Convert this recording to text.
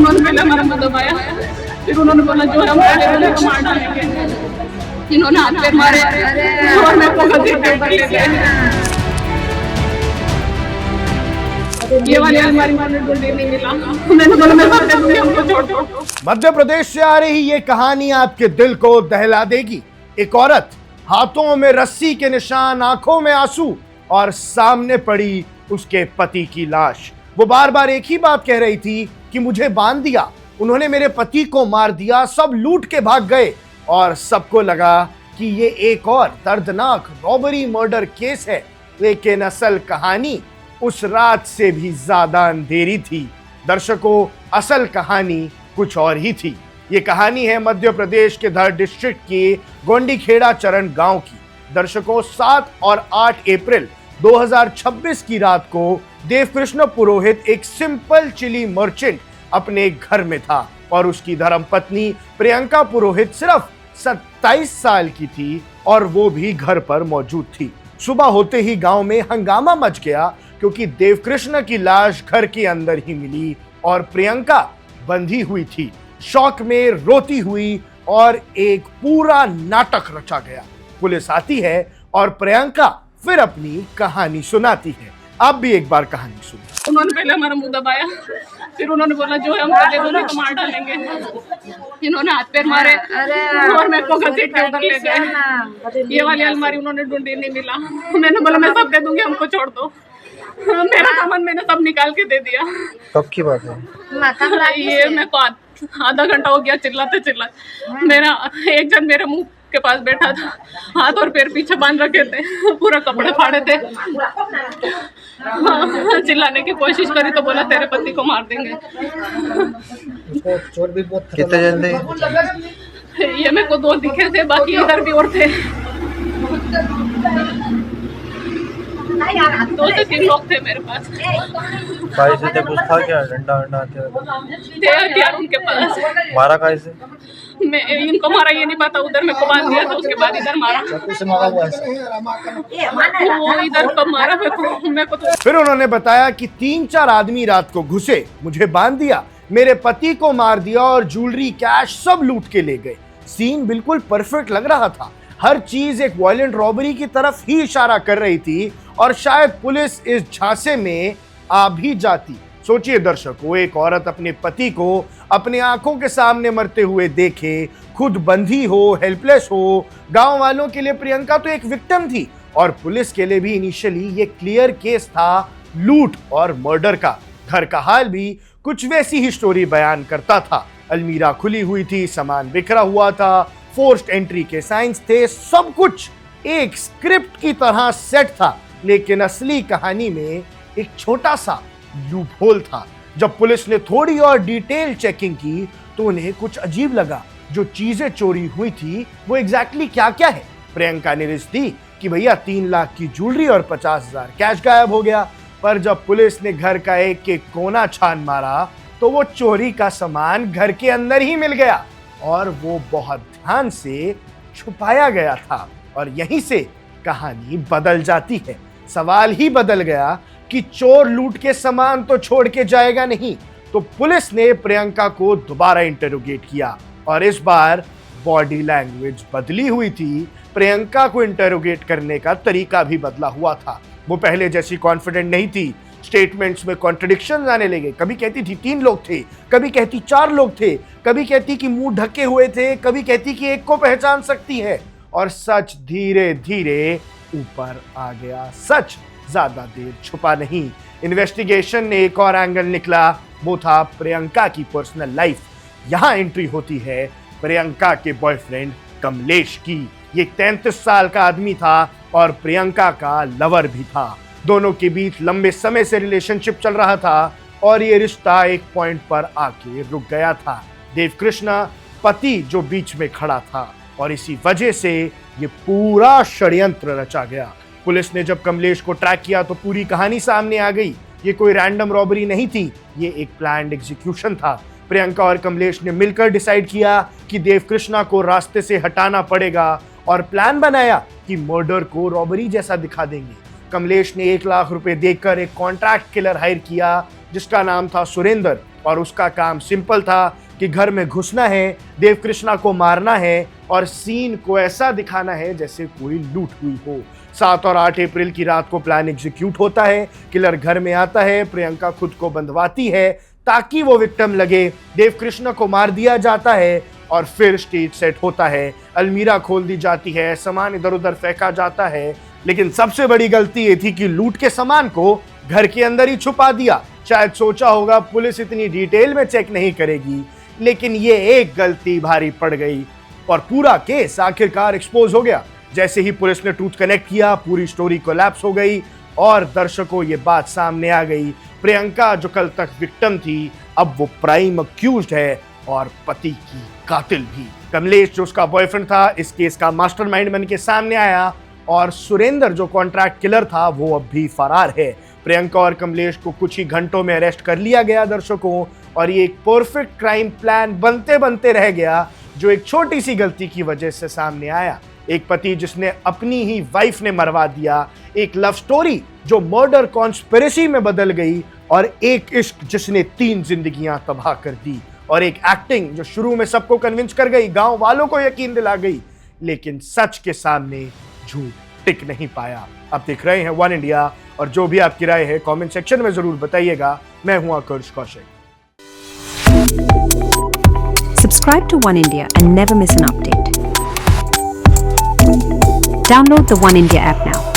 उन्होंने पहले हमारा मुंह दबाया, फिर उन्होंने बोला जो है हम पहले को मार डालेंगे। इन्होंने हाथ पैर मारे और मेरे को घसीट के ऊपर ले गए। ये वाली अलमारी में ढूंढी नहीं मिला, मैंने बोला मैं सब दे दूंगी, हमको छोड़ दो। मध्य प्रदेश से आ रही ये कहानी आपके दिल को दहला देगी। एक औरत, हाथों में रस्सी के निशान, आंखों में आंसू और सामने पड़ी उसके पति की लाश। वो बार बार एक ही बात कह रही थी कि मुझे बांध दिया, उन्होंने मेरे पति को मार दिया, सब लूट के भाग गए। और सबको लगा कि ये एक और दर्दनाक रॉबरी मर्डर केस है, लेकिन असल कहानी उस रात से भी ज्यादा अंधेरी थी। दर्शकों, असल कहानी कुछ और ही थी। ये कहानी है मध्य प्रदेश के धर डिस्ट्रिक्ट के गोंडीखेड़ा चरण गांव की। दर्शकों, 7 और 8 अप्रैल 2026 की रात को देवकृष्ण पुरोहित एक सिंपल चिली मर्चेंट अपने घर में था और उसकी धर्मपत्नी प्रियंका पुरोहित सिर्फ 27 साल की थी और वो भी घर पर मौजूद थी। सुबह होते ही गांव में हंगामा मच गया क्योंकि देवकृष्ण की लाश घर के अंदर ही मिली और प्रियंका बंधी हुई थी, शौक में रोती हुई, और एक पूरा नाटक रचा गया। पुलिस आती है और प्रियंका फिर अपनी कहानी सुनाती है। आप भी एक बार कहानी सुनिए। उन्होंने पहले हमारा मुंह दबाया, फिर उन्होंने बोला जो है हम पहले दोनों को मार डालेंगे। इन्होंने हाथ पैर मारे और मेरे को घसीट के ऊपर ले गए। ये वाली अलमारी उन्होंने ढूंढी नहीं मिला, मैंने बोला मैं सब दे दूंगी, हमको छोड़ दो। मेरा सामान मैंने सब निकाल के दे दिया। कब की बात है? ये मेरे को आधा घंटा हो गया चिल्लाते चिल्लाते। मेरा एक जन मेरे मुंह के पास बैठा था, हाथ और पैर पीछे बांध रखे थे, पूरा कपड़े फाड़े थे। चिल्लाने की कोशिश करी तो बोला तेरे पति को मार देंगे। कितने जन थे? ये मेरे को 2 दिखे थे, बाकी इधर भी और थे। 2 से 3 लोग थे मेरे पास। काहे से थे? कुछ था क्या? डंडा वंडा थे हथियार उनके पास। मारा काहे से? मैं इनको मारा ये नहीं पता, उधर मेरे को बांध दिया था, उसके बाद इधर मारा। वो इधर कब मारा मेरे को तो। फिर उन्होंने बताया कि 3-4 आदमी रात को घुसे, मुझे बांध दिया, मेरे पति को मार दिया और ज्वेलरी, कैश सब लूट के ले गए। सीन बिल्कुल परफेक्ट लग रहा था, हर चीज एक वायलेंट रॉबरी की तरफ ही इशारा कर रही थी और शायद पुलिस इस झांसे में आ भी जाती। सोचिए दर्शकों, एक औरत अपने पति को अपने आंखों के सामने मरते हुए देखे, खुद बंधी हो, हेल्पलेस हो। गांव वालों के लिए प्रियंका तो एक विक्टिम थी और पुलिस के लिए भी इनिशियली ये क्लियर केस था लूट और मर्डर का। घर का हाल भी कुछ वैसी ही स्टोरी बयान करता था। अलमीरा खुली हुई थी, सामान बिखरा हुआ था, फोर्स्ड एंट्री के साइंस थे, सब कुछ एक स्क्रिप्ट की तरह सेट था। लेकिन असली कहानी में एक छोटा सा लूपहोल था। जब पुलिस ने थोड़ी और डिटेल चेकिंग की तो उन्हें कुछ अजीब लगा। जो चीजें चोरी हुई थी वो एग्जैक्टली क्या क्या है। प्रियंका ने रिस्क दी कि भैया 3 लाख की ज्वेलरी और 50,000 कैश गायब हो गया। पर जब पुलिस ने घर का एक एक कोना छान मारा तो वो चोरी का सामान घर के अंदर ही मिल गया और वो बहुत ध्यान से छुपाया गया था। और यहीं से कहानी बदल जाती है। सवाल ही बदल गया कि चोर लूट के सामान तो छोड़ के जाएगा नहीं। तो पुलिस ने प्रियंका को दोबारा इंटरोगेट किया और इस बार बॉडी लैंग्वेज बदली हुई थी। प्रियंका को इंटरोगेट करने का तरीका भी बदला हुआ था। वो पहले जैसी कॉन्फिडेंट नहीं थी, स्टेटमेंट्स में कॉन्ट्रडिक्शन आने लगे। कभी कहती थी 3 लोग थे, कभी कहती 4 लोग थे, कभी कहती कि मुंह ढके हुए थे, कभी कहती कि एक को पहचान सकती है। और सच धीरे धीरे ऊपर आ गया। सच ज्यादा देर छुपा नहीं। इन्वेस्टिगेशन ने एक और एंगल निकला, वो था प्रियंका की पर्सनल लाइफ। यहां एंट्री होती है प्रियंका के बॉयफ्रेंड कमलेश की। ये 33 साल का आदमी था और प्रियंका का लवर भी था। दोनों के बीच लंबे समय से रिलेशनशिप चल रहा था और ये रिश्ता एक पॉइंट पर आके रुक गया था। देवकृष्ण पति जो बीच में खड़ा था और इसी वजह से ये पूरा षड्यंत्र रचा गया। पुलिस ने जब कमलेश को ट्रैक किया तो पूरी कहानी सामने आ गई। ये कोई रैंडम रॉबरी नहीं थी, ये एक प्लान्ड एग्जीक्यूशन था। प्रियंका और कमलेश ने मिलकर डिसाइड किया कि देवकृष्णा को रास्ते से हटाना पड़ेगा और प्लान बनाया कि मर्डर को रॉबरी जैसा दिखा देंगे। कमलेश ने 1 लाख रुपए देकर एक कॉन्ट्रैक्ट किलर हायर किया जिसका नाम था सुरेंद्र। और उसका काम सिंपल था कि घर में घुसना है, देवकृष्णा को मारना है और सीन को ऐसा दिखाना है जैसे कोई लूट हुई हो। 7 और 8 अप्रैल की रात को प्लान एग्जीक्यूट होता है। किलर घर में आता है, प्रियंका खुद को बंधवाती है ताकि वो विक्टिम लगे, देवकृष्णा को मार दिया जाता है और फिर स्टेज सेट होता है। अलमीरा खोल दी जाती है, सामान इधर उधर फेंका जाता है, लेकिन सबसे बड़ी गलती ये थी कि लूट के सामान को घर के अंदर ही छुपा दिया। शायद सोचा होगा पुलिस इतनी डिटेल में चेक नहीं करेगी, लेकिन ये एक गलती भारी पड़ गई और पूरा केस आखिरकार एक्सपोज हो गया। जैसे ही पुलिस ने ट्रूथ कनेक्ट किया, पूरी स्टोरी कोलैप्स हो गई और दर्शकों ये बात सामने आ गई, प्रियंका जो कल तक विक्टिम थी अब वो प्राइम अक्यूज्ड है और पति की कातिल भी। कमलेश जो उसका बॉयफ्रेंड था इस केस का मास्टरमाइंड बन के सामने आया और सुरेंद्र जो कॉन्ट्रैक्ट किलर था वो अब भी फरार है। प्रियंका और कमलेश को कुछ ही घंटों में अरेस्ट कर लिया गया दर्शकों, और ये एक परफेक्ट क्राइम प्लान बनते बनते रह गया जो एक छोटी सी गलती की वजह से सामने आया। एक पति जिसने अपनी ही वाइफ ने मरवा दिया, एक लव स्टोरी जो मर्डर कॉन्स्पिरेसी में बदल गई, और एक इश्क जिसने 3 जिंदगियां तबाह कर दी, और एक एक्टिंग जो शुरू में सबको कन्विंस कर गई, गांव वालों को यकीन दिला गई, लेकिन सच के सामने झूठ टिक नहीं पाया। आप देख रहे हैं वन इंडिया, और जो भी आपकी राय है कमेंट सेक्शन में जरूर बताइएगा। मैं हूं आकर्ष Kaushik. Subscribe to One India and never miss an update. Download the One India app now.